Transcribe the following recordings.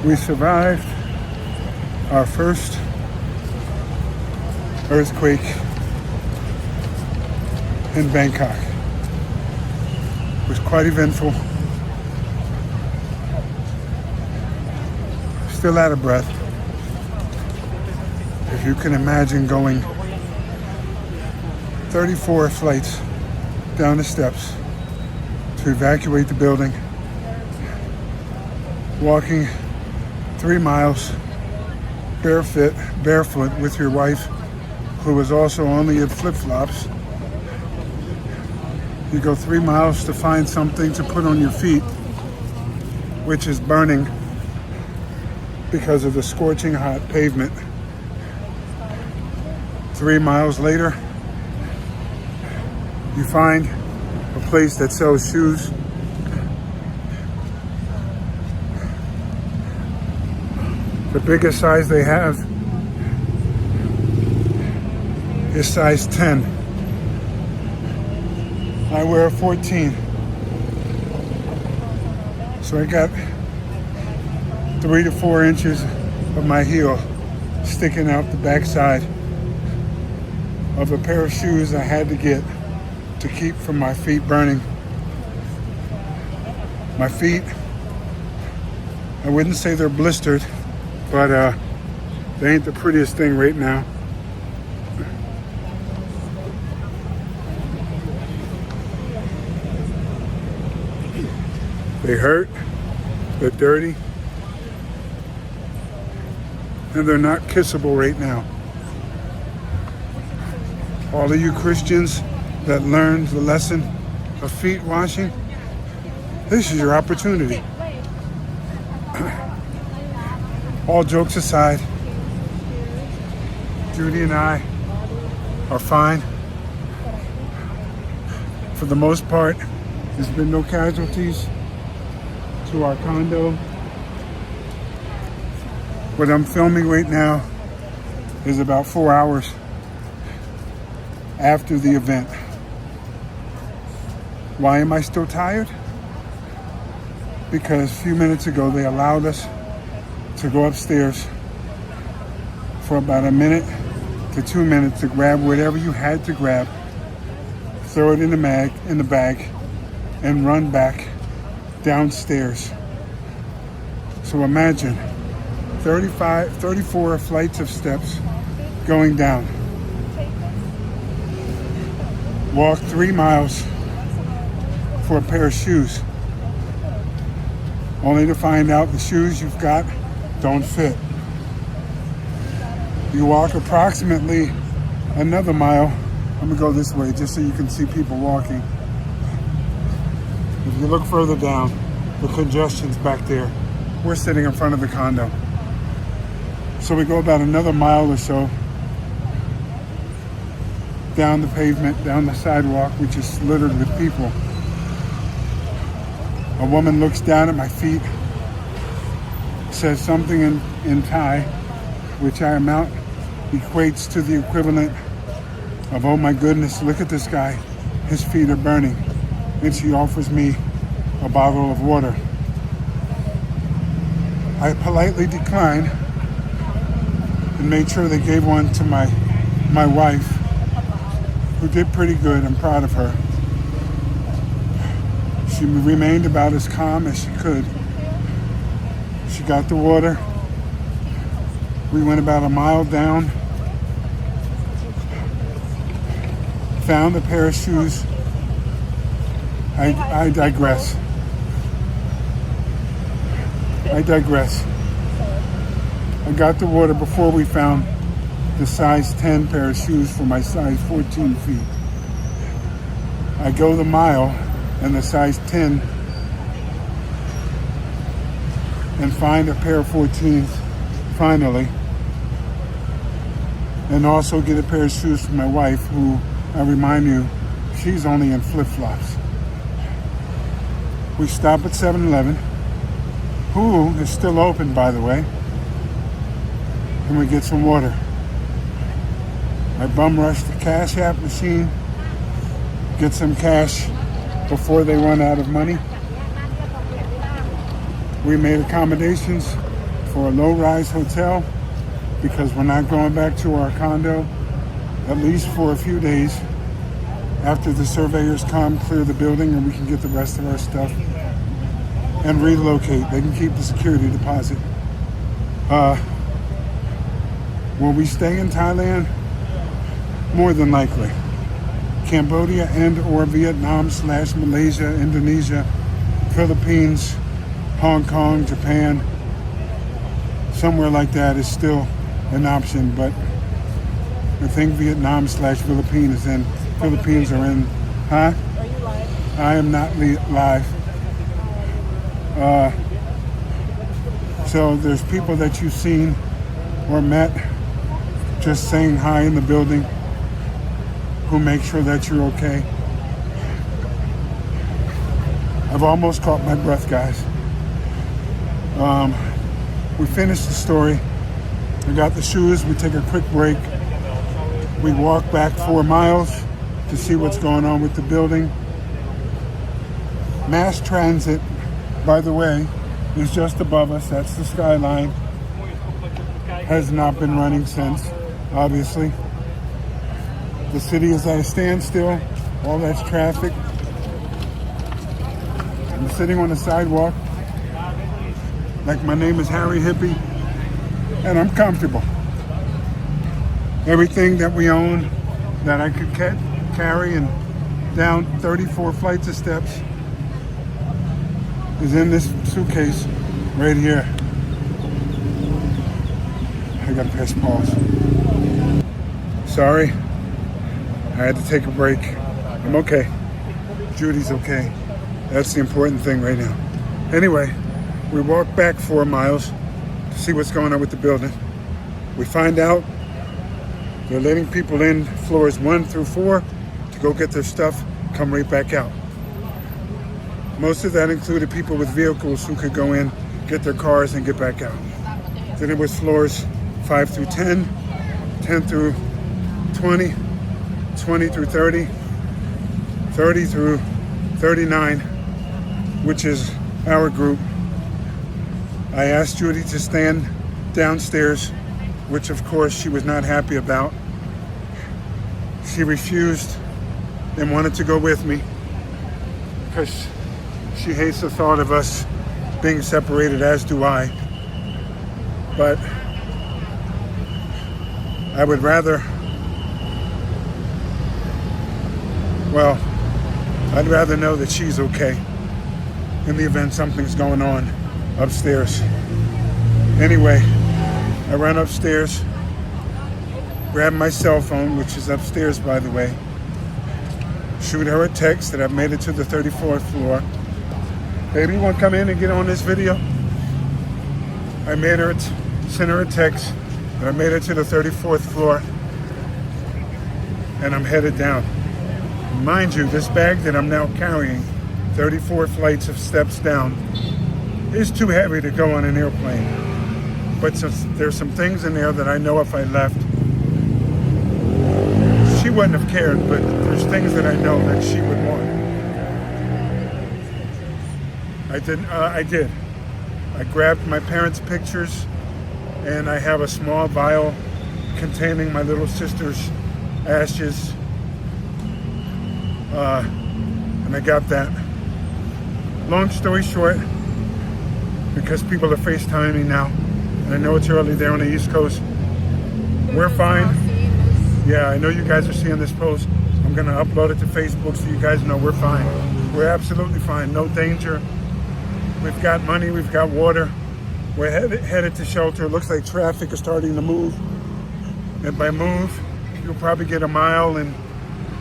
We survived our first earthquake in Bangkok. It was quite eventful. Still out of breath. If you can imagine going 34 flights down the steps to evacuate the building, walking 3 miles barefoot with your wife, who was also only in flip-flops. You go 3 miles to find something to put on your feet, which is burning because of the scorching hot pavement. 3 miles later, you find a place that sells shoes. The biggest size they have is size 10. I wear a 14. So I got 3 to 4 inches of my heel sticking out the backside of a pair of shoes I had to get to keep from my feet burning. My feet, I wouldn't say they're blistered, but they ain't the prettiest thing right now. They hurt, they're dirty, and they're not kissable right now. All of you Christians that learned the lesson of feet washing, this is your opportunity. All jokes aside, Judy and I are fine. For the most part, there's been no casualties to our condo. What I'm filming right now is about 4 hours after the event. Why am I still tired? Because a few minutes ago they allowed us to go upstairs for about a minute to 2 minutes to grab whatever you had to grab, throw it in the bag, and run back downstairs. So imagine 34 flights of steps going down. Walk 3 miles for a pair of shoes, only to find out the shoes you've got don't fit. You walk approximately another mile. I'm gonna go this way just so you can see people walking. If you look further down, the congestion's back there. We're sitting in front of the condo. So we go about another mile or so down the pavement, down the sidewalk, which is littered with people. A woman looks down at my feet, says something in Thai, which I amount equates to the equivalent of, "Oh my goodness, look at this guy, his feet are burning." And she offers me a bottle of water. I politely declined and made sure they gave one to my wife, who did pretty good. I'm proud of her. She remained about as calm as she could. She got the water. We went about a mile down, found a pair of shoes. I digress. I got the water before we found the size 10 pair of shoes for my size 14 feet. I go the mile and the size 10 and find a pair of 14s finally, and also get a pair of shoes for my wife, who, I remind you, she's only in flip-flops. We stop at 7-Eleven, who is still open, by the way, and we get some water. I bum rush the Cash App machine, get some cash before they run out of money. We made accommodations for a low-rise hotel because we're not going back to our condo at least for a few days after the surveyors come, clear the building, and we can get the rest of our stuff and relocate. They can keep the security deposit. Will we stay in Thailand? More than likely. Cambodia and or Vietnam / Malaysia, Indonesia, Philippines, Hong Kong, Japan, somewhere like that is still an option, but I think Vietnam / Philippines are in, huh? Are you live? I am not live. So there's people that you've seen or met just saying hi in the building who make sure that you're okay. I've almost caught my breath, guys. We finished the story. I got the shoes. We take a quick break. We walk back 4 miles to see what's going on with the building. Mass transit, by the way, is just above us. That's the skyline. Has not been running since, obviously. The city is at a standstill. All that's traffic. I'm sitting on the sidewalk like my name is Harry Hippie, and I'm comfortable. Everything that we own that I could carry and down 34 flights of steps is in this suitcase right here. I gotta press pause. Sorry, I had to take a break. I'm okay. Judy's okay. That's the important thing right now. Anyway, we walk back 4 miles to see what's going on with the building. We find out they're letting people in floors 1 through 4 to go get their stuff, come right back out. Most of that included people with vehicles who could go in, get their cars, and get back out. Then it was floors 5 through 10, 10 through 20, 20 through 30, 30 through 39, which is our group. I asked Judy to stand downstairs, which of course she was not happy about. She refused and wanted to go with me because she hates the thought of us being separated, as do I. But I would rather, well, I'd rather know that she's okay in the event something's going on upstairs. Anyway, I ran upstairs, grabbed my cell phone, which is upstairs, by the way, shoot her a text that I've made it to the 34th floor. Baby, you want to come in and get on this video? I made her, sent her a text that I made it to the 34th floor, and I'm headed down. Mind you, this bag that I'm now carrying, 34 flights of steps down, is too heavy to go on an airplane. But there's some things in there that I know if I left, she wouldn't have cared, but there's things that I know that she would want. I did. I grabbed my parents' pictures, and I have a small vial containing my little sister's ashes. And I got that. Long story short, because people are FaceTiming now, and I know it's early there on the East Coast, we're fine. Yeah, I know you guys are seeing this post. I'm gonna upload it to Facebook so you guys know we're fine. We're absolutely fine, no danger. We've got money, we've got water. We're headed to shelter. It looks like traffic is starting to move. And by move, you'll probably get a mile and...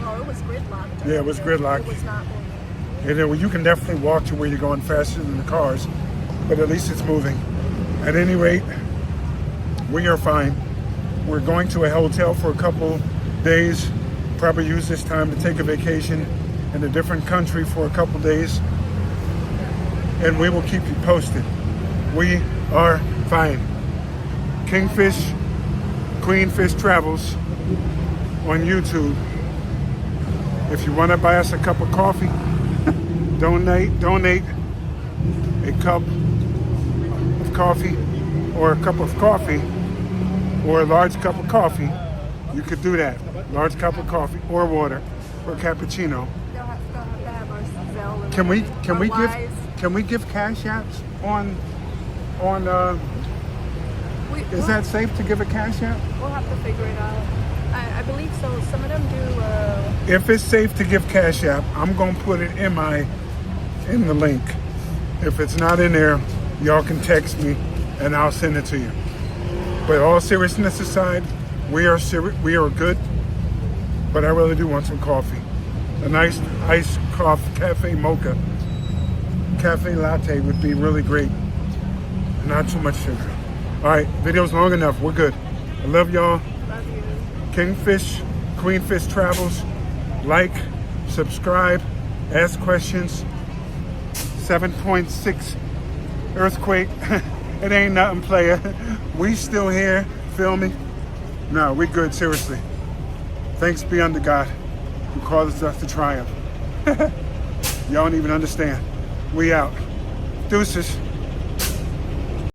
No, it was gridlocked. Yeah, it was gridlocked. It was not moving. Well, you can definitely walk to where you're going faster than the cars, but at least it's moving. At any rate, we are fine. We're going to a hotel for a couple days, probably use this time to take a vacation in a different country for a couple days, and we will keep you posted. We are fine. Kingfish, Queenfish Travels on YouTube. If you want to buy us a cup of coffee, donate a cup of coffee or a cup of coffee, or a large cup of coffee, you could do that. Large cup of coffee or water or cappuccino. They'll have to have our Zelle and Can we our Wise. can we give cash apps on is that safe to give a cash app? We'll have to figure it out. I believe so. Some of them do. If it's safe to give cash app, I'm gonna put it in the link. If it's not in there, y'all can text me and I'll send it to you. But all seriousness aside, we are good. But I really do want some coffee. A nice iced coffee, cafe mocha, cafe latte would be really great. Not too much sugar. All right, video's long enough. We're good. I love y'all. Love you. Kingfish, Queenfish Travels. Like, subscribe, ask questions. 7.6 earthquake. It ain't nothing, player. We still here filming. No, we good, seriously. Thanks be unto God who causes us to triumph. Y'all don't even understand. We out. Deuces.